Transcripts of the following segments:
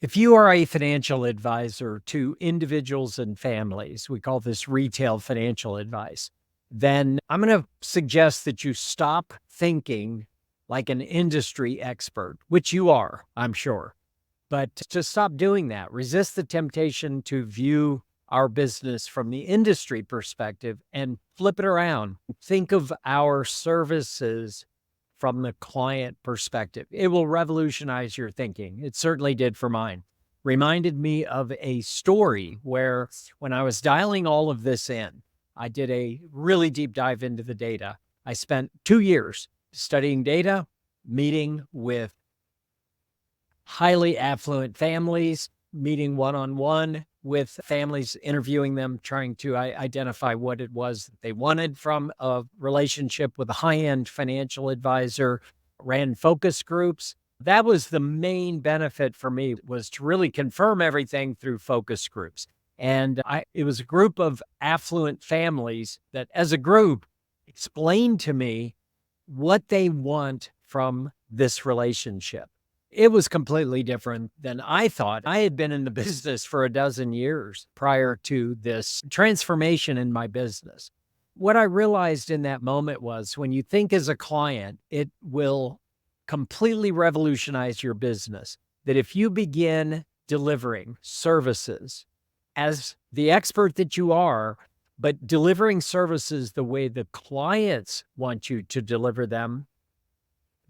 If you are a financial advisor to individuals and families, we call this retail financial advice, then I'm going to suggest that you stop thinking like an industry expert, which you are, I'm sure. But to stop doing that, resist the temptation to view our business from the industry perspective and flip it around. Think of our services from the client perspective. It will revolutionize your thinking. It certainly did for mine. Reminded me of a story where when I was dialing all of this in, I did a really deep dive into the data. I spent 2 years studying data, meeting with highly affluent families, meeting one-on-one with families, interviewing them, trying to identify what it was that they wanted from a relationship with a high-end financial advisor, ran focus groups. That was the main benefit for me, was to really confirm everything through focus groups. And it was a group of affluent families that, as a group, explained to me what they want from this relationship. It was completely different than I thought. I had been in the business for a dozen years prior to this transformation in my business. What I realized in that moment was when you think as a client, it will completely revolutionize your business. That if you begin delivering services as the expert that you are, but delivering services the way the clients want you to deliver them,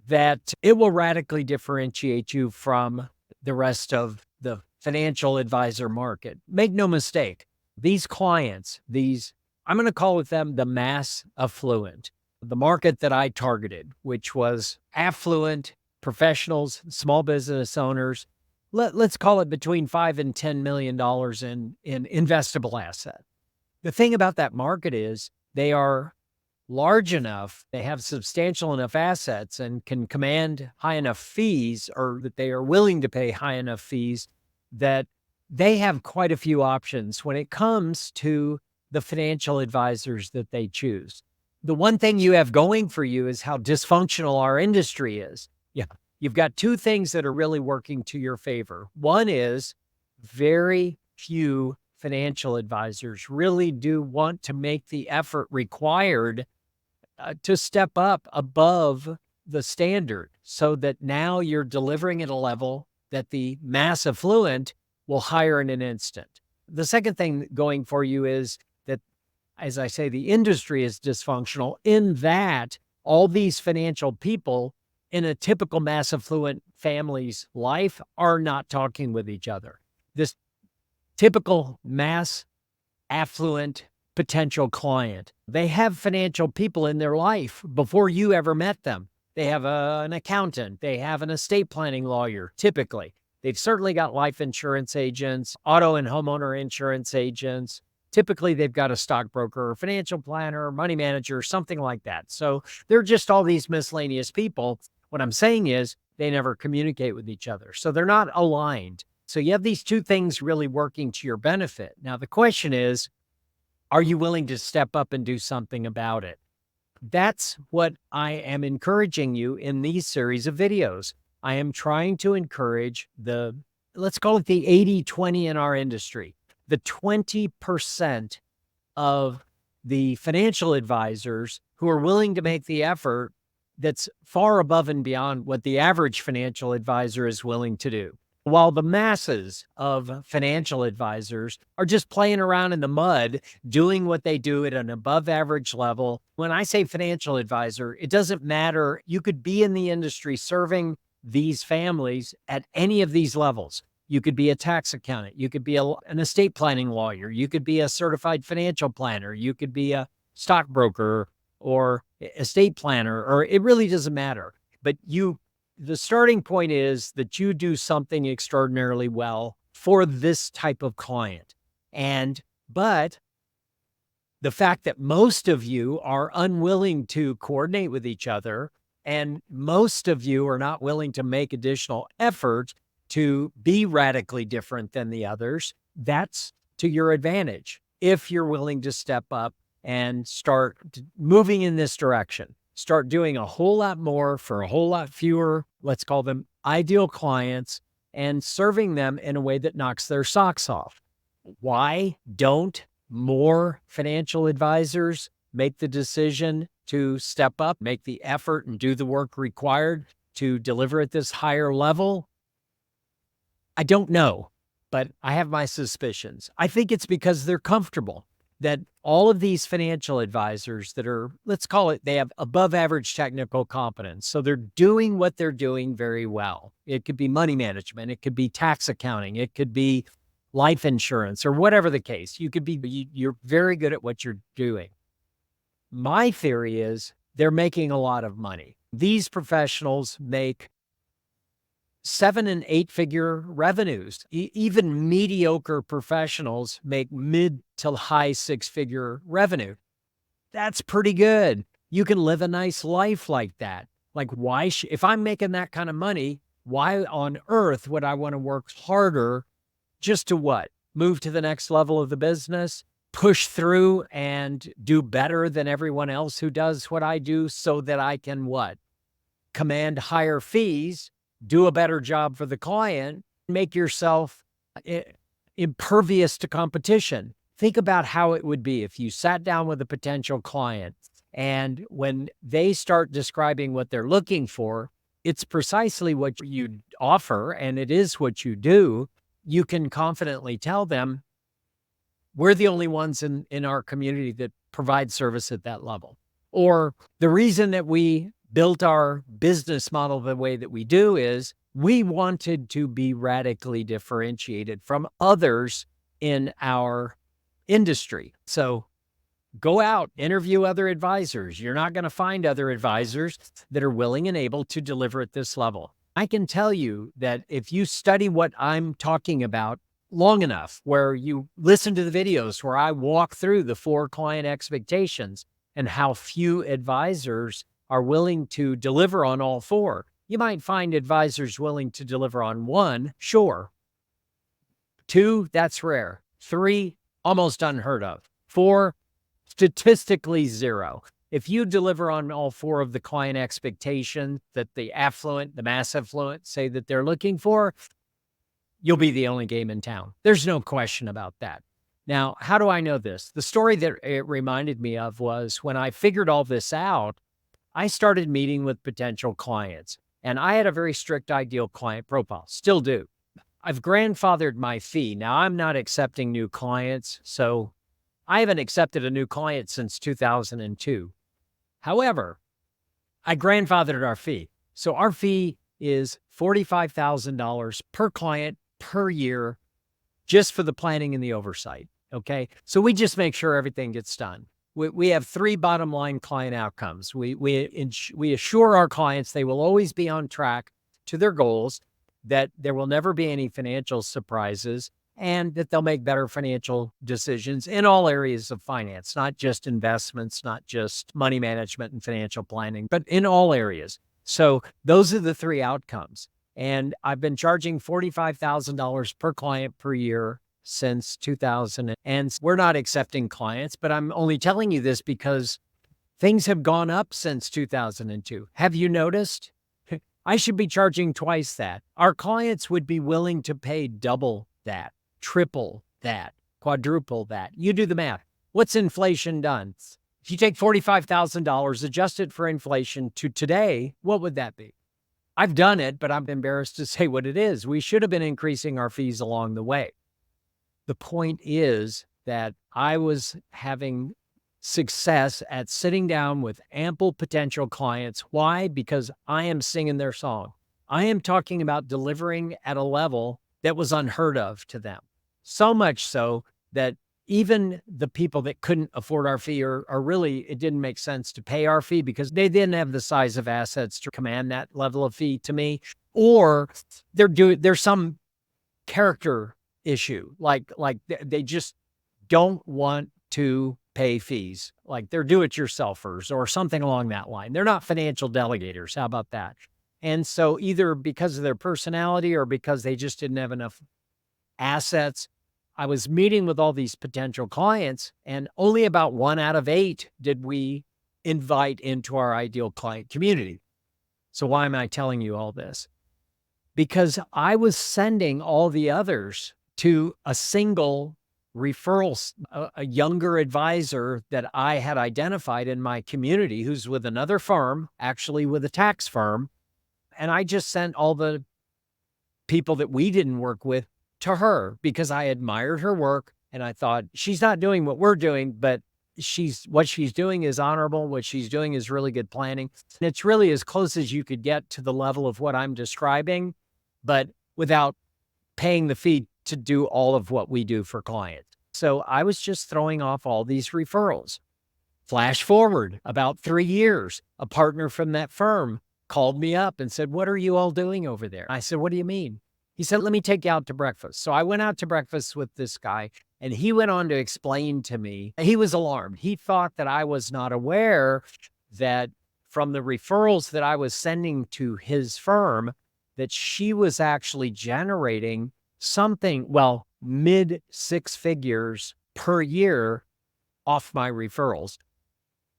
that it will radically differentiate you from the rest of the financial advisor market. Make no mistake, these clients, I'm going to call them the mass affluent, the market that I targeted, which was affluent professionals, small business owners. Let's call it between $5 and $10 million in investable asset. The thing about that market is they are large enough, they have substantial enough assets and can command high enough fees, or that they are willing to pay high enough fees, that they have quite a few options when it comes to the financial advisors that they choose. The one thing you have going for you is how dysfunctional our industry is. Yeah, you've got two things that are really working to your favor. One is very few financial advisors really do want to make the effort required to step up above the standard, so that now you're delivering at a level that the mass affluent will hire in an instant. The second thing going for you is that, as I say, the industry is dysfunctional in that all these financial people in a typical mass affluent family's life are not talking with each other. This typical mass affluent potential client, they have financial people in their life before you ever met them. They have an accountant, they have an estate planning lawyer, typically. They've certainly got life insurance agents, auto and homeowner insurance agents. Typically, they've got a stockbroker, financial planner, money manager, something like that. So they're just all these miscellaneous people. What I'm saying is they never communicate with each other. So they're not aligned. So you have these two things really working to your benefit. Now, the question is, are you willing to step up and do something about it? That's what I am encouraging you in these series of videos. I am trying to encourage let's call it the 80-20 in our industry. The 20% of the financial advisors who are willing to make the effort that's far above and beyond what the average financial advisor is willing to do. While the masses of financial advisors are just playing around in the mud, doing what they do at an above average level. When I say financial advisor, it doesn't matter. You could be in the industry serving these families at any of these levels. You could be a tax accountant. You could be an estate planning lawyer. You could be a certified financial planner. You could be a stockbroker or estate planner, or it really doesn't matter. But the starting point is that you do something extraordinarily well for this type of client. But the fact that most of you are unwilling to coordinate with each other, and most of you are not willing to make additional effort to be radically different than the others, that's to your advantage if you're willing to step up and start moving in this direction. Start doing a whole lot more for a whole lot fewer, let's call them ideal clients, and serving them in a way that knocks their socks off. Why don't more financial advisors make the decision to step up, make the effort, and do the work required to deliver at this higher level? I don't know, but I have my suspicions. I think it's because they're comfortable that all of these financial advisors that are, let's call it, they have above average technical competence. So they're doing what they're doing very well. It could be money management. It could be tax accounting. It could be life insurance or whatever the case. You're very good at what you're doing. My theory is they're making a lot of money. These professionals make 7 and 8 figure revenues. Even mediocre professionals make mid to high 6-figure revenue. That's pretty good. You can live a nice life like that. Like if I'm making that kind of money, why on earth would I want to work harder just to what? Move to the next level of the business, push through and do better than everyone else who does what I do so that I can what? Command higher fees, do a better job for the client, make yourself impervious to competition. Think about how it would be if you sat down with a potential client and when they start describing what they're looking for, it's precisely what you offer and it is what you do. You can confidently tell them, we're the only ones in our community that provide service at that level. Or the reason that we built our business model the way that we do is we wanted to be radically differentiated from others in our industry. So go out, interview other advisors. You're not going to find other advisors that are willing and able to deliver at this level. I can tell you that if you study what I'm talking about long enough, where you listen to the videos where I walk through the 4 client expectations and how few advisors are willing to deliver on all 4. You might find advisors willing to deliver on 1, sure. 2, that's rare. 3, almost unheard of. 4, statistically 0. If you deliver on all 4 of the client expectations that the affluent, the mass affluent say that they're looking for, you'll be the only game in town. There's no question about that. Now, how do I know this? The story that it reminded me of was when I figured all this out, I started meeting with potential clients, and I had a very strict ideal client profile, still do. I've grandfathered my fee. Now, I'm not accepting new clients, so I haven't accepted a new client since 2002. However, I grandfathered our fee. So our fee is $45,000 per client per year just for the planning and the oversight, okay? So we just make sure everything gets done. We have 3 bottom line client outcomes. We assure our clients they will always be on track to their goals, that there will never be any financial surprises, and that they'll make better financial decisions in all areas of finance, not just investments, not just money management and financial planning, but in all areas. So those are the 3 outcomes. And I've been charging $45,000 per client per year since 2000. And we're not accepting clients, but I'm only telling you this because things have gone up since 2002. Have you noticed? I should be charging twice that. Our clients would be willing to pay double that, triple that, quadruple that. You do the math. What's inflation done? If you take $45,000, adjust it for inflation to today, what would that be? I've done it, but I'm embarrassed to say what it is. We should have been increasing our fees along the way. The point is that I was having success at sitting down with ample potential clients. Why? Because I am singing their song. I am talking about delivering at a level that was unheard of to them. So much so that even the people that couldn't afford our fee or really, it didn't make sense to pay our fee because they didn't have the size of assets to command that level of fee to me, or there's some character issue. Like they just don't want to pay fees. Like they're do-it-yourselfers or something along that line. They're not financial delegators. How about that? And so either because of their personality or because they just didn't have enough assets, I was meeting with all these potential clients, and only about 1 out of 8 did we invite into our ideal client community. So why am I telling you all this? because I was sending all the others to a single referral, a younger advisor that I had identified in my community who's with another firm, actually with a tax firm. And I just sent all the people that we didn't work with to her because I admired her work. And I thought, she's not doing what we're doing, but what she's doing is honorable. What she's doing is really good planning. And it's really as close as you could get to the level of what I'm describing, but without paying the fee to do all of what we do for clients. So I was just throwing off all these referrals. Flash forward about 3 years, a partner from that firm called me up and said, "What are you all doing over there?" I said, "What do you mean?" He said, "Let me take you out to breakfast." So I went out to breakfast with this guy, and he went on to explain to me, he was alarmed. He thought that I was not aware that from the referrals that I was sending to his firm, that she was actually generating something, well, mid six figures per year off my referrals.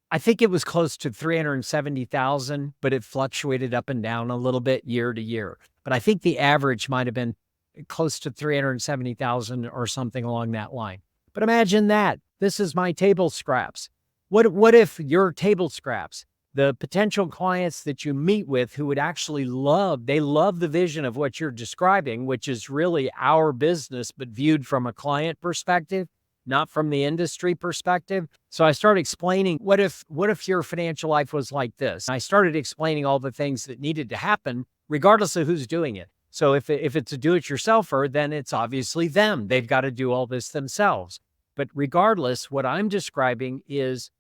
I think it was close to 370,000, but it fluctuated up and down a little bit year to year. But I think the average might have been close to 370,000 or something along that line. But imagine that. This is my table scraps. What if your table scraps, the potential clients that you meet with who would actually love the vision of what you're describing, which is really our business, but viewed from a client perspective, not from the industry perspective. So I started explaining, what if your financial life was like this? And I started explaining all the things that needed to happen, regardless of who's doing it. So if it's a do-it-yourselfer, then it's obviously them. They've got to do all this themselves. But regardless, what I'm describing is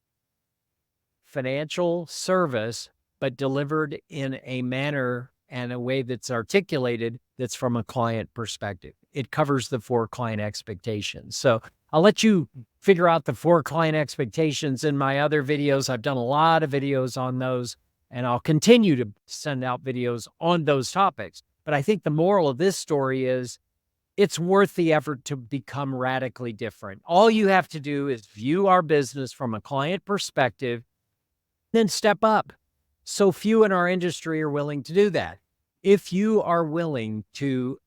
financial service, but delivered in a manner and a way that's articulated that's from a client perspective. It covers the 4 client expectations. So I'll let you figure out the 4 client expectations in my other videos. I've done a lot of videos on those, and I'll continue to send out videos on those topics. But I think the moral of this story is it's worth the effort to become radically different. All you have to do is view our business from a client perspective, then step up. So few in our industry are willing to do that. If you are willing to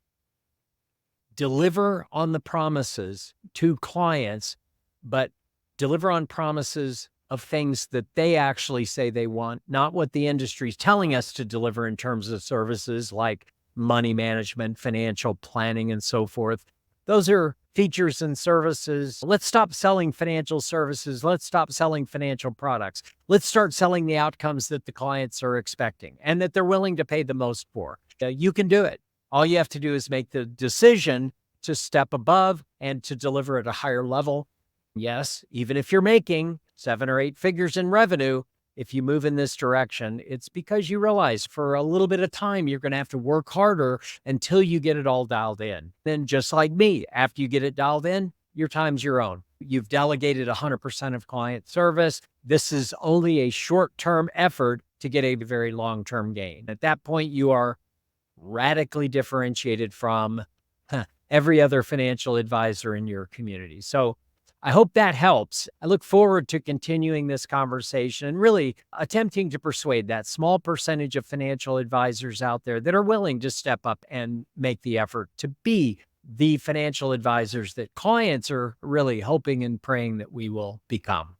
deliver on the promises to clients, but deliver on promises of things that they actually say they want, not what the industry is telling us to deliver in terms of services like money management, financial planning, and so forth. Those are features and services. Let's stop selling financial services. Let's stop selling financial products. Let's start selling the outcomes that the clients are expecting and that they're willing to pay the most for. You can do it. All you have to do is make the decision to step above and to deliver at a higher level. Yes, even if you're making 7 or 8 figures in revenue, if you move in this direction, it's because you realize for a little bit of time, you're going to have to work harder until you get it all dialed in. Then just like me, after you get it dialed in, your time's your own. You've delegated 100% of client service. This is only a short-term effort to get a very long-term gain. At that point, you are radically differentiated from every other financial advisor in your community. So I hope that helps. I look forward to continuing this conversation and really attempting to persuade that small percentage of financial advisors out there that are willing to step up and make the effort to be the financial advisors that clients are really hoping and praying that we will become.